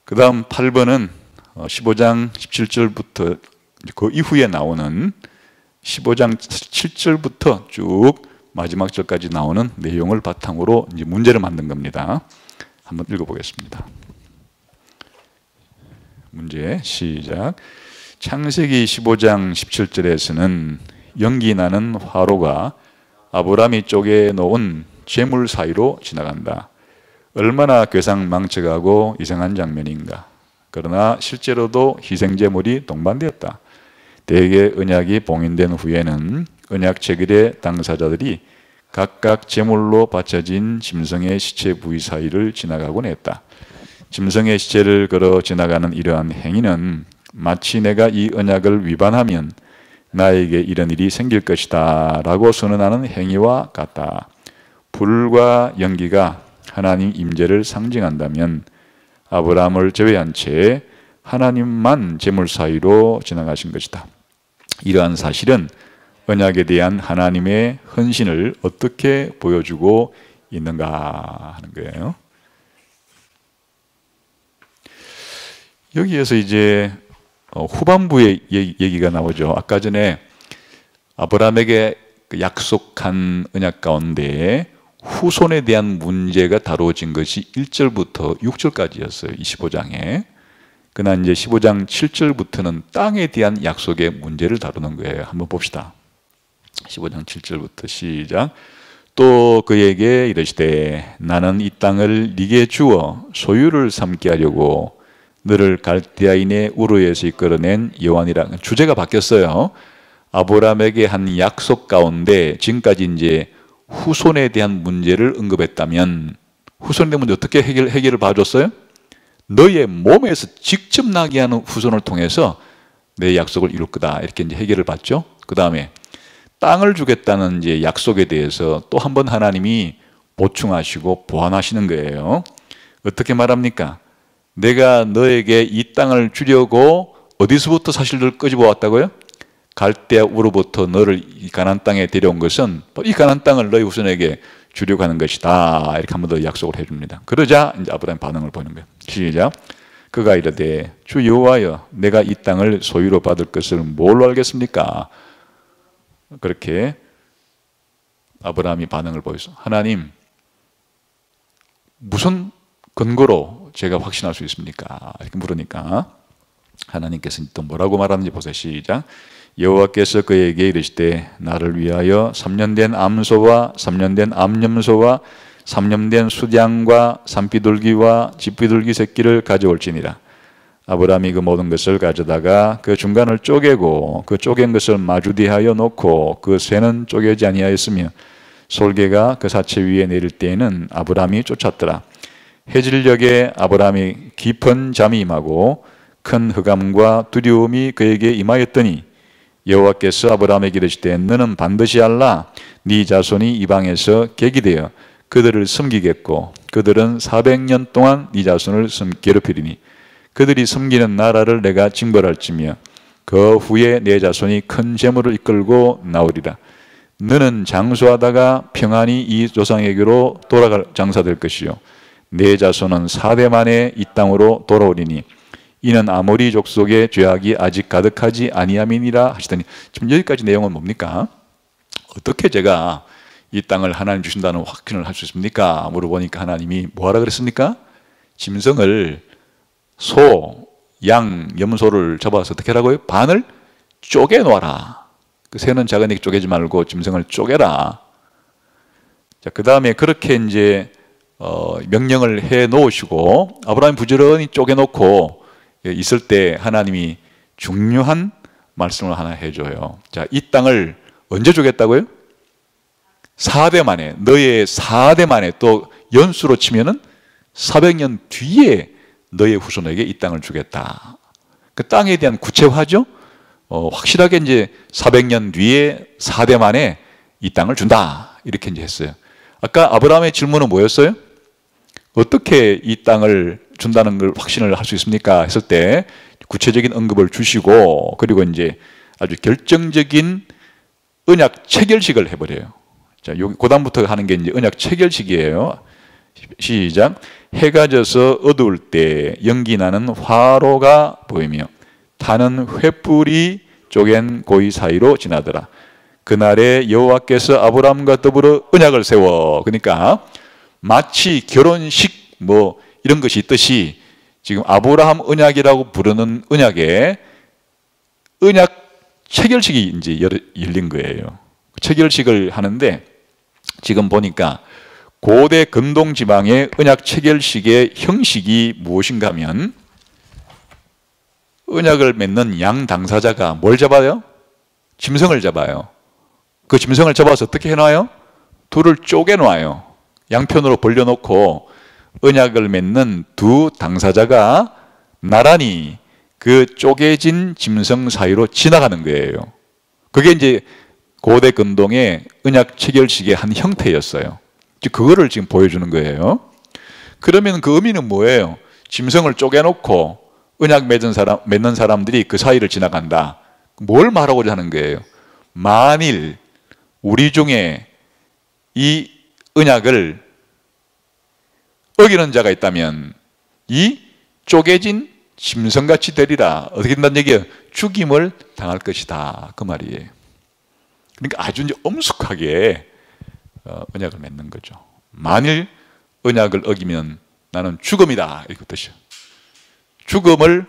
그 다음 8번은 15장 17절부터 그 이후에 나오는 15장 7절부터 쭉 마지막 절까지 나오는 내용을 바탕으로 이제 문제를 만든 겁니다. 한번 읽어보겠습니다. 문제 시작. 창세기 15장 17절에서는 연기 나는 화로가 아브라함이 쪼개놓은 재물 사이로 지나간다. 얼마나 괴상망측하고 이상한 장면인가. 그러나 실제로도 희생제물이 동반되었다. 대개 언약이 봉인된 후에는 언약 체결의 당사자들이 각각 제물로 바쳐진 짐승의 시체 부위 사이를 지나가곤 했다. 짐승의 시체를 걸어 지나가는 이러한 행위는 마치 내가 이 언약을 위반하면 나에게 이런 일이 생길 것이다 라고 선언하는 행위와 같다. 불과 연기가 하나님 임재를 상징한다면 아브라함을 제외한 채 하나님만 제물 사이로 지나가신 것이다. 이러한 사실은 언약에 대한 하나님의 헌신을 어떻게 보여주고 있는가 하는 거예요. 여기에서 이제 후반부의 얘기가 나오죠. 아까 전에 아브라함에게 약속한 언약 가운데 후손에 대한 문제가 다루어진 것이 1절부터 6절까지였어요. 25장에. 그러나 이제 15장 7절부터는 땅에 대한 약속의 문제를 다루는 거예요. 한번 봅시다. 15장 7절부터 시작. 또 그에게 이르시되 나는 이 땅을 네게 주어 소유를 삼게 하려고 너를 갈대아인의 우르에서 이끌어낸 여호와니라. 주제가 바뀌었어요. 아브라함에게 한 약속 가운데 지금까지 이제 후손에 대한 문제를 언급했다면 후손에 대한 문제 어떻게 해결을 봐줬어요? 너의 몸에서 직접 나게 하는 후손을 통해서 내 약속을 이룰 거다. 이렇게 이제 해결을 받죠. 그 다음에 땅을 주겠다는 이제 약속에 대해서 또 한 번 하나님이 보충하시고 보완하시는 거예요. 어떻게 말합니까? 내가 너에게 이 땅을 주려고 어디서부터 사실을 끄집어 왔다고요? 갈대아 우르부터 너를 이 가나안 땅에 데려온 것은 이 가나안 땅을 너희 후손에게 주려고 하는 것이다. 이렇게 한 번 더 약속을 해줍니다. 그러자 이제 아브라함 반응을 보이는 거예요. 시작. 그가 이르되 주 여호와여 내가 이 땅을 소유로 받을 것을 뭘로 알겠습니까? 그렇게 아브라함이 반응을 보였어. 하나님 무슨 근거로 제가 확신할 수 있습니까? 이렇게 물으니까 하나님께서 또 뭐라고 말하는지 보세요. 시작. 여호와께서 그에게 이르시되 나를 위하여 3년 된 암소와 3년 된 암염소와 3년 된 수양과 산비둘기와 집비둘기 새끼를 가져올지니라. 아브라함이 그 모든 것을 가져다가 그 중간을 쪼개고 그 쪼갠 것을 마주대하여 놓고 그 새는 쪼개지 아니하였으며 솔개가 그 사체 위에 내릴 때에는 아브라함이 쫓았더라. 해질녘에 아브라함이 깊은 잠이 임하고 큰 흑암과 두려움이 그에게 임하였더니 여호와께서 아브라함에게 이르시되 너는 반드시 알라. 네 자손이 이방에서 객이 되어 그들을 섬기겠고 그들은 400년 동안 네 자손을 괴롭히리니 그들이 섬기는 나라를 내가 징벌할지며 그 후에 내 자손이 큰 재물을 이끌고 나오리라. 너는 장수하다가 평안히 이 조상에게로 돌아갈 장사될 것이요 내 자손은 4대 만에 이 땅으로 돌아오리니 이는 아모리 족속의 죄악이 아직 가득하지 아니함이니라 하시더니 지금 여기까지 내용은 뭡니까? 어떻게 제가 이 땅을 하나님 주신다는 확신을 할 수 있습니까? 물어보니까 하나님이 뭐하라 그랬습니까? 짐승을 소, 양, 염소를 잡아서 어떻게 하라고요? 반을 쪼개 놓아라. 그 새는 작은이게 쪼개지 말고 짐승을 쪼개라. 자, 그 다음에 그렇게 이제 명령을 해 놓으시고 아브라함이 부지런히 쪼개 놓고 있을 때 하나님이 중요한 말씀을 하나 해줘요. 자, 이 땅을 언제 주겠다고요? 4대 만에, 너의 4대 만에, 또 연수로 치면은 400년 뒤에 너의 후손에게 이 땅을 주겠다. 그 땅에 대한 구체화죠. 확실하게 이제 400년 뒤에 4대 만에 이 땅을 준다. 이렇게 이제 했어요. 아까 아브라함의 질문은 뭐였어요? 어떻게 이 땅을 준다는 걸 확신을 할 수 있습니까? 했을 때 구체적인 언급을 주시고 그리고 이제 아주 결정적인 언약 체결식을 해버려요. 자, 여기 고단부터 하는 게 이제 언약 체결식이에요. 시작. 해가 져서 어두울 때 연기 나는 화로가 보이며 타는 횃불이 쪼갠 고이 사이로 지나더라. 그날에 여호와께서 아브라함과 더불어 언약을 세워. 그러니까 마치 결혼식 뭐 이런 것이 있듯이 지금 아브라함 언약이라고 부르는 언약에 언약 체결식이 이제 열린 거예요. 체결식을 하는데 지금 보니까 고대 근동 지방의 언약 체결식의 형식이 무엇인가 하면 언약을 맺는 양 당사자가 뭘 잡아요? 짐승을 잡아요. 그 짐승을 잡아서 어떻게 해놔요? 둘을 쪼개놔요. 양편으로 벌려놓고 언약을 맺는 두 당사자가 나란히 그 쪼개진 짐승 사이로 지나가는 거예요. 그게 이제 고대 근동의 언약 체결식의 한 형태였어요. 그거를 지금 보여주는 거예요. 그러면 그 의미는 뭐예요? 짐승을 쪼개놓고 언약 맺는 사람들이 그 사이를 지나간다. 뭘 말하고자 하는 거예요? 만일 우리 중에 이 언약을 어기는 자가 있다면 이 쪼개진 짐승같이 되리라. 어떻게 된다는 얘기예요? 죽임을 당할 것이다. 그 말이에요. 그러니까 아주 이제 엄숙하게 언약을 맺는 거죠. 만일 언약을 어기면 나는 죽음이다. 이렇게 뜻이요. 죽음을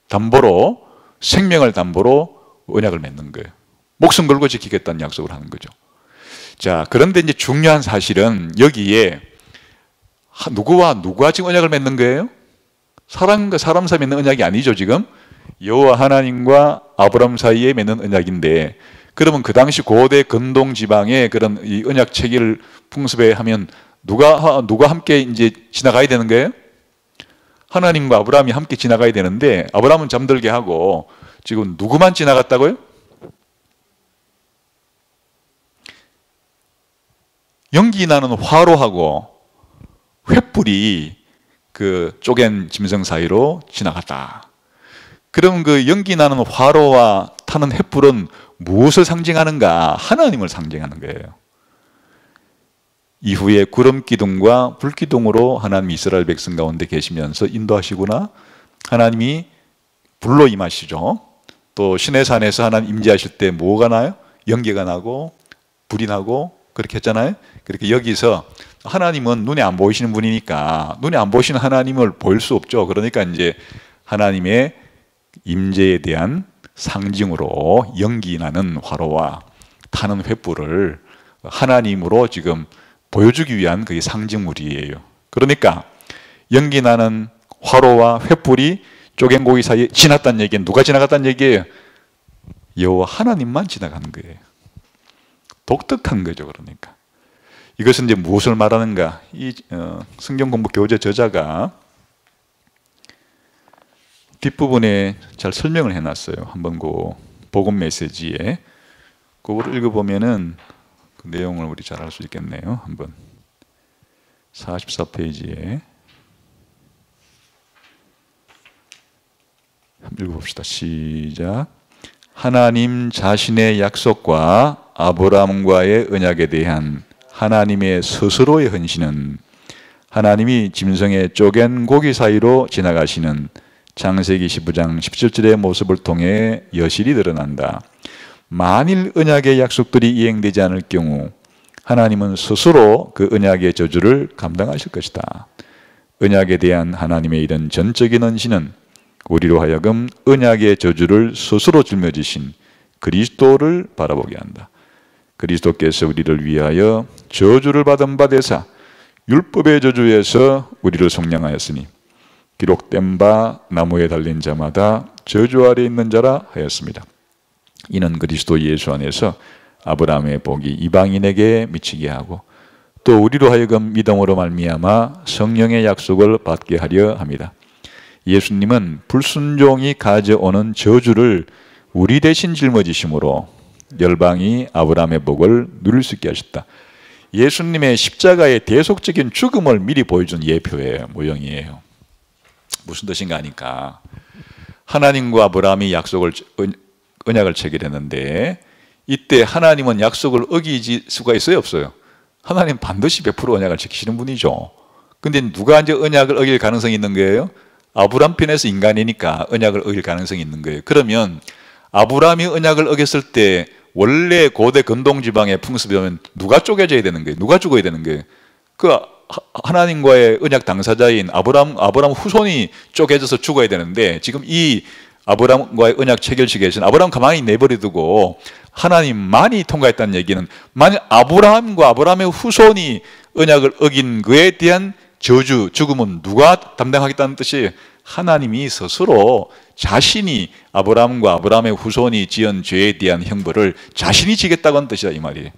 담보로, 생명을 담보로 언약을 맺는 거예요. 목숨 걸고 지키겠다는 약속을 하는 거죠. 자, 그런데 이제 중요한 사실은 여기에 누구와 누가 지금 언약을 맺는 거예요? 사람과 사람 사이에 맺는 언약이 아니죠, 지금. 여호와 하나님과 아브라함 사이에 맺는 언약인데, 그러면 그 당시 고대 근동 지방의 그런 이 언약 체계를 풍습에 하면 누가 함께 이제 지나가야 되는 거예요? 하나님과 아브라함이 함께 지나가야 되는데, 아브라함은 잠들게 하고 지금 누구만 지나갔다고요? 연기 나는 화로하고 횃불이 그 쪼갠 짐승 사이로 지나갔다. 그럼 그 연기 나는 화로와 타는 횃불은 무엇을 상징하는가? 하나님을 상징하는 거예요. 이후에 구름 기둥과 불 기둥으로 하나님이 이스라엘 백성 가운데 계시면서 인도하시구나. 하나님이 불로 임하시죠. 또 시내산에서 하나님 임재하실 때 뭐가 나요? 연기가 나고 불이 나고 그렇게 했잖아요. 그렇게 여기서 하나님은 눈에 안 보이시는 분이니까 눈에 안 보이시는 하나님을 보일 수 없죠. 그러니까 이제 하나님의 임재에 대한 상징으로 연기 나는 화로와 타는 횃불을 하나님으로 지금 보여주기 위한 그게 상징물이에요. 그러니까 연기 나는 화로와 횃불이 쪼갠 고기 사이에 지났다는 얘기는 누가 지나갔다는 얘기예요? 여호와 하나님만 지나가는 거예요. 독특한 거죠. 그러니까 이것은 이제 무엇을 말하는가? 이 성경 공부 교재 저자가 뒷부분에 잘 설명을 해놨어요. 한번 그 복음 메시지에 그걸 읽어보면은 그 내용을 우리 잘 알 수 있겠네요. 한번 44페이지에 한번 읽어봅시다. 시작. 하나님 자신의 약속과 아브라함과의 언약에 대한 하나님의 스스로의 헌신은 하나님이 짐승의 쪼갠 고기 사이로 지나가시는 창세기 15장 17절의 모습을 통해 여실히 드러난다. 만일 언약의 약속들이 이행되지 않을 경우 하나님은 스스로 그 언약의 저주를 감당하실 것이다. 언약에 대한 하나님의 이런 전적인 헌신은 우리로 하여금 언약의 저주를 스스로 짊어지신 그리스도를 바라보게 한다. 그리스도께서 우리를 위하여 저주를 받은 바 되사 율법의 저주에서 우리를 속량하였으니 기록된 바 나무에 달린 자마다 저주 아래 있는 자라 하였습니다. 이는 그리스도 예수 안에서 아브라함의 복이 이방인에게 미치게 하고 또 우리로 하여금 믿음으로 말미암아 성령의 약속을 받게 하려 합니다. 예수님은 불순종이 가져오는 저주를 우리 대신 짊어지심으로 열방이 아브라함의 복을 누릴 수 있게 하셨다. 예수님의 십자가의 대속적인 죽음을 미리 보여준 예표예요. 모형이에요. 무슨 뜻인가 하니까 하나님과 아브라함이 언약을 체결했는데 이때 하나님은 약속을 어길 수가 있어요? 없어요? 하나님 반드시 100% 언약을 지키시는 분이죠. 근데 누가 이제 언약을 어길 가능성이 있는 거예요? 아브람 편에서 인간이니까 언약을 어길 가능성이 있는 거예요. 그러면 아브람이 언약을 어겼을 때 원래 고대 근동 지방의 풍습이 오면 누가 쪼개져야 되는 거예요? 누가 죽어야 되는 거예요? 그 하나님과의 언약 당사자인 아브람 후손이 쪼개져서 죽어야 되는데, 지금 이 아브람과의 언약 체결식에서는 아브람 가만히 내버려두고 하나님만이 통과했다는 얘기는, 만약 아브람과 아브람의 후손이 언약을 어긴 그에 대한 저주, 죽음은 누가 담당하겠다는 뜻이, 하나님이 스스로 자신이 아브람과 아브람의 후손이 지은 죄에 대한 형벌을 자신이 지겠다는 뜻이다, 이 말이에요.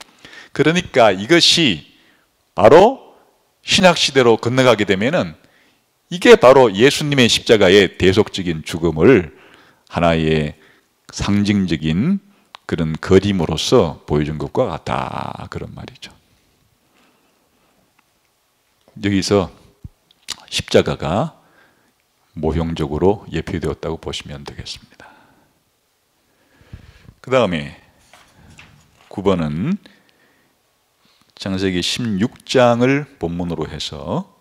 그러니까 이것이 바로 신약시대로 건너가게 되면은 이게 바로 예수님의 십자가의 대속적인 죽음을 하나의 상징적인 그런 그림으로서 보여준 것과 같다, 그런 말이죠. 여기서 십자가가 모형적으로 예표되었다고 보시면 되겠습니다. 그 다음에 9번은 창세기 16장을 본문으로 해서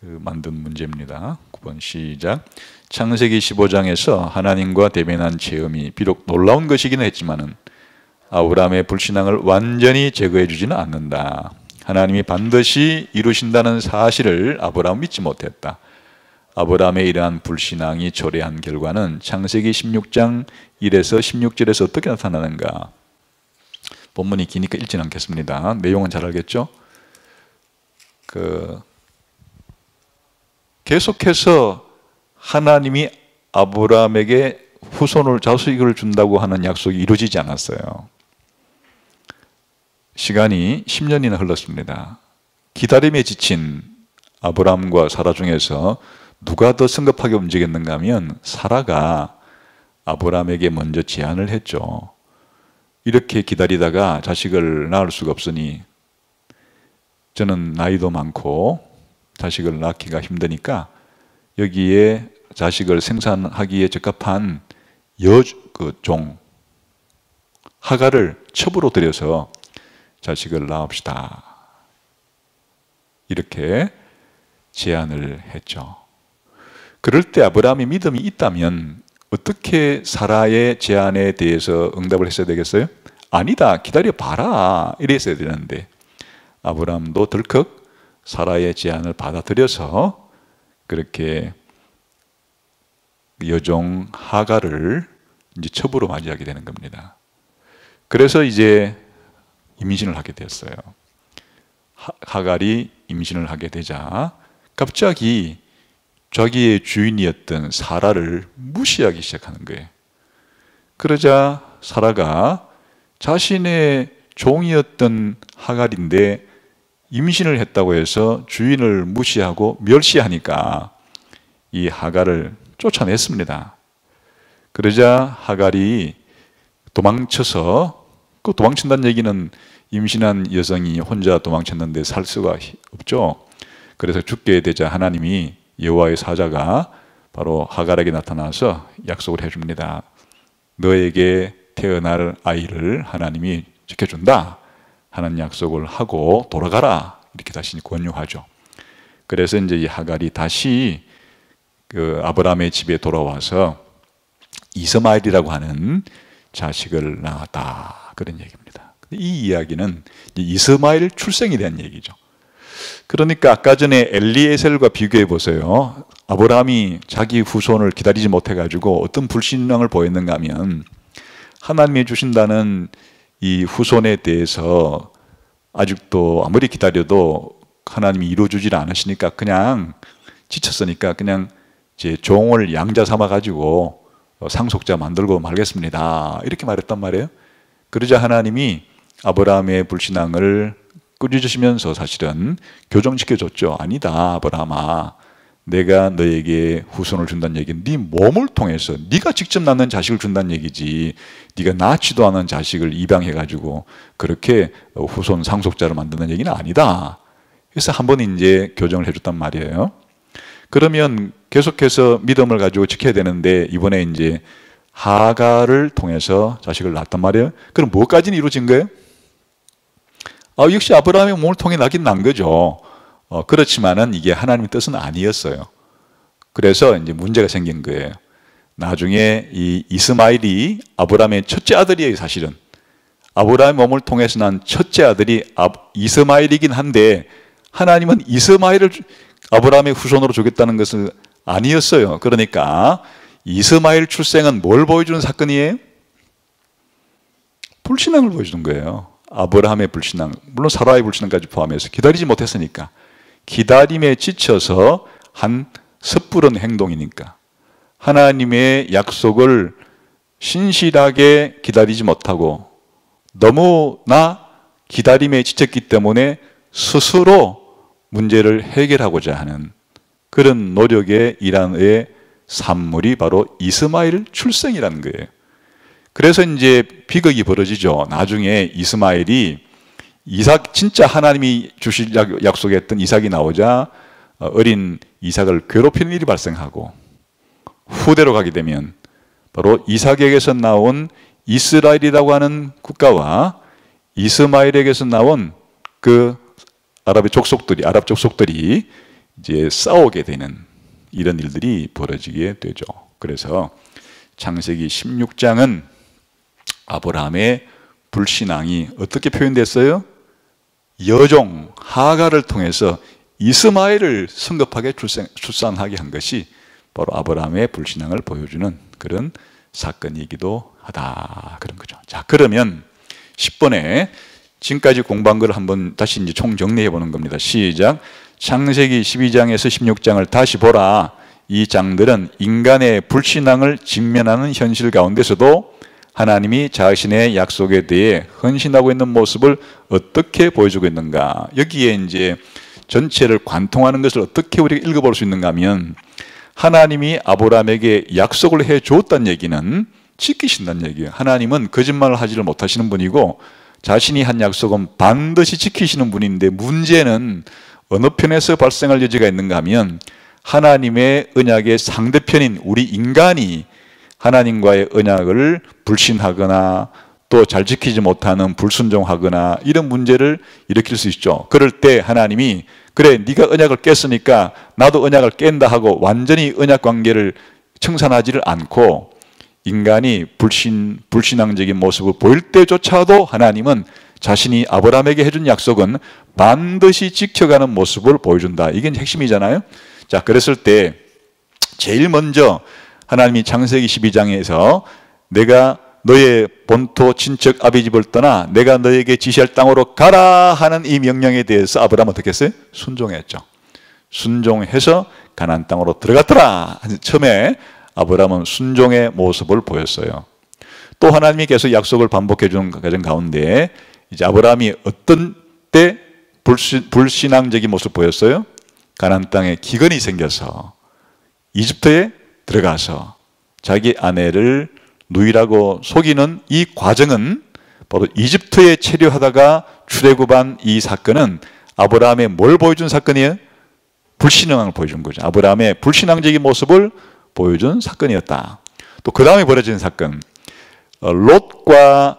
만든 문제입니다. 9번 시작. 창세기 15장에서 하나님과 대면한 체험이 비록 놀라운 것이긴 했지만은 아브라함의 불신앙을 완전히 제거해 주지는 않는다. 하나님이 반드시 이루신다는 사실을 아브라함은 믿지 못했다. 아브라함의 이러한 불신앙이 초래한 결과는 창세기 16장 1에서 16절에서 어떻게 나타나는가? 본문이 기니까 읽지는 않겠습니다. 내용은 잘 알겠죠? 계속해서 하나님이 아브라함에게 후손을, 자식을 준다고 하는 약속이 이루어지지 않았어요. 시간이 10년이나 흘렀습니다. 기다림에 지친 아브라함과 사라 중에서 누가 더 성급하게 움직였는가 하면 사라가 아브라함에게 먼저 제안을 했죠. 이렇게 기다리다가 자식을 낳을 수가 없으니 저는 나이도 많고 자식을 낳기가 힘드니까 여기에 자식을 생산하기에 적합한 종 하가를 첩으로 들여서 자식을 낳읍시다, 이렇게 제안을 했죠. 그럴 때 아브라함이 믿음이 있다면 어떻게 사라의 제안에 대해서 응답을 했어야 되겠어요? 아니다, 기다려봐라, 이랬어야 되는데 아브라함도 덜컥 사라의 제안을 받아들여서 그렇게 여종 하가를 이제 첩으로 맞이하게 되는 겁니다. 그래서 이제 임신을 하게 됐어요. 하갈이 임신을 하게 되자 갑자기 자기의 주인이었던 사라를 무시하기 시작하는 거예요. 그러자 사라가 자신의 종이었던 하갈인데 임신을 했다고 해서 주인을 무시하고 멸시하니까 이 하갈을 쫓아냈습니다. 그러자 하갈이 도망쳐서, 그 도망친다는 얘기는 임신한 여성이 혼자 도망쳤는데 살 수가 없죠. 그래서 죽게 되자 하나님이, 여호와의 사자가 바로 하갈에게 나타나서 약속을 해줍니다. 너에게 태어날 아이를 하나님이 지켜준다 하는 약속을 하고 돌아가라, 이렇게 다시 권유하죠. 그래서 이제 이 하갈이 다시 그 아브라함의 집에 돌아와서 이스마엘이라고 하는 자식을 낳았다, 그런 얘기입니다. 이 이야기는 이스마엘 출생에 대한 얘기죠. 그러니까 아까 전에 엘리에셀과 비교해 보세요. 아브라함이 자기 후손을 기다리지 못해가지고 어떤 불신앙을 보였는가 하면, 하나님이 주신다는 이 후손에 대해서 아직도 아무리 기다려도 하나님이 이루어주질 않으시니까 그냥 지쳤으니까 그냥 제 종을 양자 삼아가지고 상속자 만들고 말겠습니다, 이렇게 말했단 말이에요. 그러자 하나님이 아브라함의 불신앙을 꾸짖으시면서 사실은 교정시켜줬죠. 아니다, 아브라함아, 내가 너에게 후손을 준다는 얘기는 네 몸을 통해서 네가 직접 낳는 자식을 준다는 얘기지, 네가 낳지도 않은 자식을 입양해가지고 그렇게 후손 상속자를 만드는 얘기는 아니다. 그래서 한 번 이제 교정을 해줬단 말이에요. 그러면 계속해서 믿음을 가지고 지켜야 되는데 이번에 이제 하갈을 통해서 자식을 낳았단 말이에요. 그럼 뭐까지는 이루어진 거예요? 역시 아브라함의 몸을 통해 나긴 난 거죠. 그렇지만은 이게 하나님의 뜻은 아니었어요. 그래서 이제 문제가 생긴 거예요. 나중에 이 이스마엘이 아브라함의 첫째 아들이에요, 사실은. 아브라함의 몸을 통해서 난 첫째 아들이 이스마엘이긴 한데, 하나님은 이스마엘을 아브라함의 후손으로 주겠다는 것은 아니었어요. 그러니까 이스마엘 출생은 뭘 보여주는 사건이에요? 불신앙을 보여주는 거예요. 아브라함의 불신앙, 물론 사라의 불신앙까지 포함해서 기다리지 못했으니까, 기다림에 지쳐서 한 섣부른 행동이니까, 하나님의 약속을 신실하게 기다리지 못하고 너무나 기다림에 지쳤기 때문에 스스로 문제를 해결하고자 하는 그런 노력의 일환의 산물이 바로 이스마엘 출생이라는 거예요. 그래서 이제 비극이 벌어지죠. 나중에 이스마엘이 이삭, 진짜 하나님이 주실 약속했던 이삭이 나오자 어린 이삭을 괴롭히는 일이 발생하고, 후대로 가게 되면 바로 이삭에게서 나온 이스라엘이라고 하는 국가와 이스마엘에게서 나온 그 아랍 족속들이 이제 싸우게 되는 이런 일들이 벌어지게 되죠. 그래서 창세기 16장은 아브라함의 불신앙이 어떻게 표현됐어요? 여종 하가를 통해서 이스마엘을 성급하게 출산하게 한 것이 바로 아브라함의 불신앙을 보여주는 그런 사건이기도 하다, 그런 거죠. 자, 그러면 10번에 지금까지 공부한 걸 한번 다시 이제 총정리해 보는 겁니다. 시작. 창세기 12장에서 16장을 다시 보라. 이 장들은 인간의 불신앙을 직면하는 현실 가운데서도 하나님이 자신의 약속에 대해 헌신하고 있는 모습을 어떻게 보여주고 있는가. 여기에 이제 전체를 관통하는 것을 어떻게 우리가 읽어볼 수 있는가 하면, 하나님이 아브라함에게 약속을 해 주었다는 얘기는 지키신다는 얘기예요. 하나님은 거짓말을 하지를 못하시는 분이고 자신이 한 약속은 반드시 지키시는 분인데, 문제는 어느 편에서 발생할 여지가 있는가 하면 하나님의 언약의 상대편인 우리 인간이 하나님과의 언약을 불신하거나 또 잘 지키지 못하는 불순종하거나 이런 문제를 일으킬 수 있죠. 그럴 때 하나님이 그래 네가 언약을 깼으니까 나도 언약을 깬다 하고 완전히 언약 관계를 청산하지를 않고, 인간이 불신앙적인 모습을 보일 때조차도 하나님은 자신이 아브라함에게 해준 약속은 반드시 지켜가는 모습을 보여준다. 이게 핵심이잖아요. 자, 그랬을 때 제일 먼저 하나님이 창세기 12장에서 내가 너의 본토 친척 아비 집을 떠나 내가 너에게 지시할 땅으로 가라 하는 이 명령에 대해서 아브라함은 어떻게 했어요? 순종했죠. 순종해서 가나안 땅으로 들어갔더라. 처음에 아브라함은 순종의 모습을 보였어요. 또 하나님이 계속 약속을 반복해 주는 과정 가운데 이제 아브라함이 어떤 때 불신앙적인 모습을 보였어요? 가나안 땅에 기근이 생겨서 이집트에 들어가서 자기 아내를 누이라고 속이는 이 과정은 바로 이집트에 체류하다가 출애굽한 이 사건은 아브라함의 뭘 보여준 사건이에요? 불신앙을 보여준 거죠. 아브라함의 불신앙적인 모습을 보여준 사건이었다. 또 그 다음에 벌어진 사건, 롯과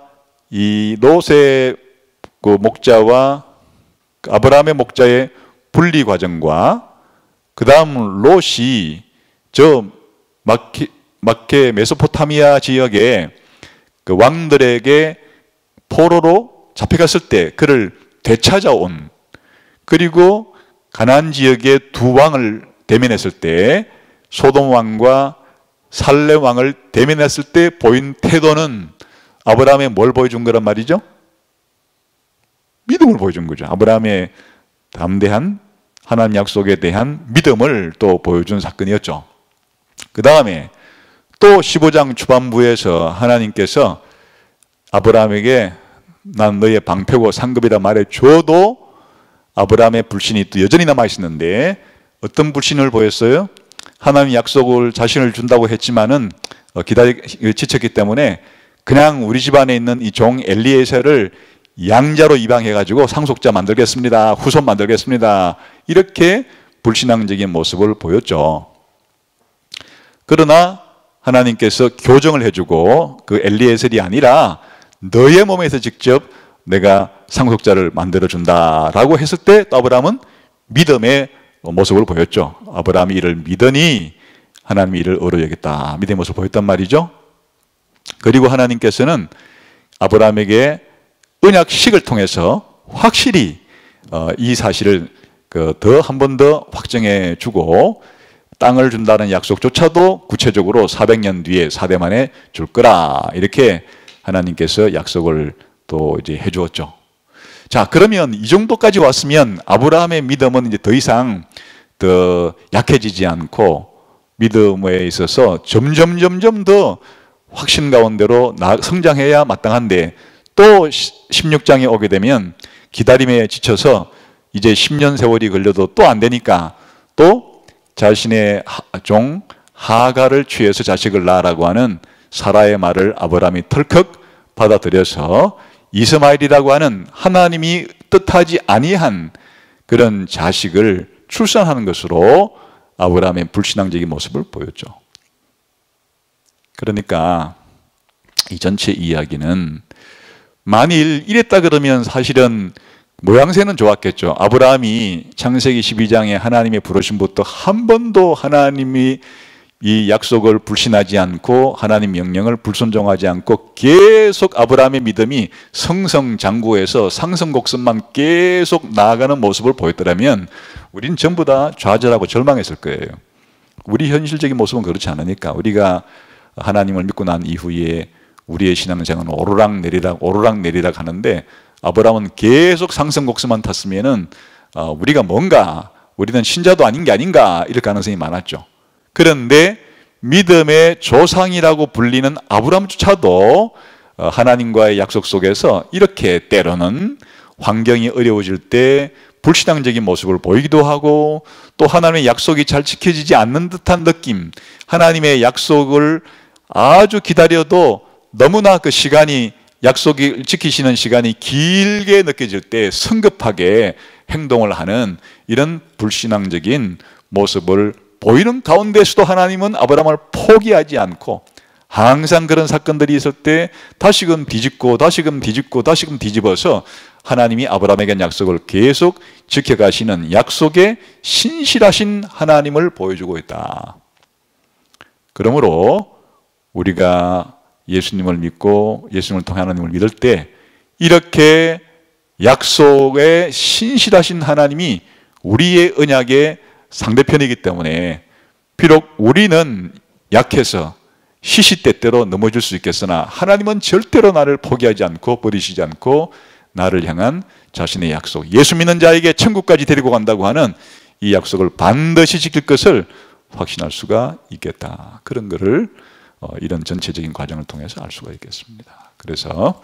이 롯의 그 목자와 아브라함의 목자의 분리 과정과 그 다음 롯이 저 마케 메소포타미아 지역에 그 왕들에게 포로로 잡혀갔을 때 그를 되찾아온, 그리고 가나안 지역의 두 왕을 대면했을 때 소돔 왕과 살렘 왕을 대면했을 때 보인 태도는 아브라함의 뭘 보여준 거란 말이죠? 믿음을 보여준 거죠. 아브라함의 담대한 하나님 약속에 대한 믿음을 또 보여준 사건이었죠. 그 다음에 또 15장 초반부에서 하나님께서 아브라함에게 난 너의 방패고 상급이라 말해줘도 아브라함의 불신이 또 여전히 남아있었는데 어떤 불신을 보였어요? 하나님 약속을 자신을 준다고 했지만은 지쳤기 때문에 그냥 우리 집안에 있는 이 종 엘리에셀을 양자로 입양해가지고 상속자 만들겠습니다. 후손 만들겠습니다. 이렇게 불신앙적인 모습을 보였죠. 그러나 하나님께서 교정을 해주고 그 엘리에셀이 아니라 너의 몸에서 직접 내가 상속자를 만들어준다라고 했을 때 또 아브라함은 믿음의 모습을 보였죠. 아브라함이 이를 믿으니 하나님이 이를 의로 여겼다. 믿음의 모습을 보였단 말이죠. 그리고 하나님께서는 아브라함에게 언약식을 통해서 확실히 이 사실을 더 한 번 더 확정해 주고 땅을 준다는 약속조차도 구체적으로 400년 뒤에 4대 만에 줄 거라 이렇게 하나님께서 약속을 또 이제 해 주었죠. 자, 그러면 이 정도까지 왔으면 아브라함의 믿음은 이제 더 이상 더 약해지지 않고 믿음에 있어서 점점 더 확신 가운데로 성장해야 마땅한데 또 16장에 오게 되면 기다림에 지쳐서 이제 10년 세월이 걸려도 또 안 되니까 또 자신의 종 하가를 취해서 자식을 낳으라고 하는 사라의 말을 아브라함이 털컥 받아들여서 이스마엘이라고 하는 하나님이 뜻하지 아니한 그런 자식을 출산하는 것으로 아브라함의 불신앙적인 모습을 보였죠. 그러니까 이 전체 이야기는 만일 이랬다 그러면 사실은 모양새는 좋았겠죠. 아브라함이 창세기 12장에 하나님의 부르심부터 한 번도 하나님이 이 약속을 불신하지 않고 하나님 명령을 불순종하지 않고 계속 아브라함의 믿음이 성성장구해서 상승곡선만 계속 나아가는 모습을 보였더라면 우리는 전부 다 좌절하고 절망했을 거예요. 우리 현실적인 모습은 그렇지 않으니까 우리가 하나님을 믿고 난 이후에 우리의 신앙생활은 오르락내리락 하는데 아브라함은 계속 상승곡선만 탔으면은 우리가 우리는 신자도 아닌 게 아닌가 이럴 가능성이 많았죠. 그런데 믿음의 조상이라고 불리는 아브라함조차도 하나님과의 약속 속에서 이렇게 때로는 환경이 어려워질 때 불신앙적인 모습을 보이기도 하고 또 하나님의 약속이 잘 지켜지지 않는 듯한 느낌, 하나님의 약속을 아주 기다려도 너무나 그 시간이 약속을 지키시는 시간이 길게 느껴질 때 성급하게 행동을 하는 이런 불신앙적인 모습을 보이는 가운데서도 하나님은 아브라함을 포기하지 않고 항상 그런 사건들이 있을 때 다시금 뒤집고 뒤집어서 하나님이 아브라함에게 약속을 계속 지켜가시는 약속에 신실하신 하나님을 보여주고 있다. 그러므로 우리가 예수님을 믿고 예수님을 통해 하나님을 믿을 때 이렇게 약속에 신실하신 하나님이 우리의 언약의 상대편이기 때문에 비록 우리는 약해서 시시때때로 넘어질 수 있겠으나 하나님은 절대로 나를 포기하지 않고 버리시지 않고 나를 향한 자신의 약속, 예수 믿는 자에게 천국까지 데리고 간다고 하는 이 약속을 반드시 지킬 것을 확신할 수가 있겠다. 그런 것을 이런 전체적인 과정을 통해서 알 수가 있겠습니다. 그래서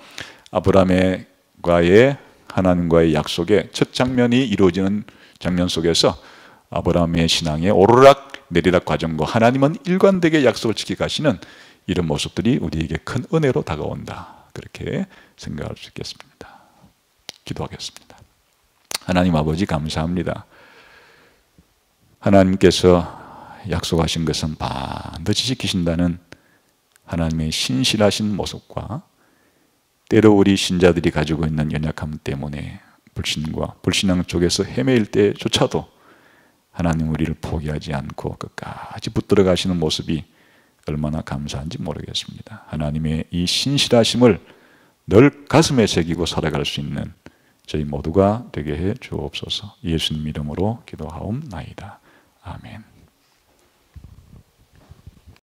아브라함과의 하나님과의 약속의 첫 장면이 이루어지는 장면 속에서 아브라함의 신앙의 오르락 내리락 과정과 하나님은 일관되게 약속을 지켜가시는 이런 모습들이 우리에게 큰 은혜로 다가온다. 그렇게 생각할 수 있겠습니다. 기도하겠습니다. 하나님 아버지 감사합니다. 하나님께서 약속하신 것은 반드시 지키신다는 하나님의 신실하신 모습과 때로 우리 신자들이 가지고 있는 연약함 때문에 불신과 불신앙 쪽에서 헤매일 때조차도 하나님 우리를 포기하지 않고 끝까지 붙들어 가시는 모습이 얼마나 감사한지 모르겠습니다. 하나님의 이 신실하심을 늘 가슴에 새기고 살아갈 수 있는 저희 모두가 되게 해 주옵소서. 예수님 이름으로 기도하옵나이다. 아멘.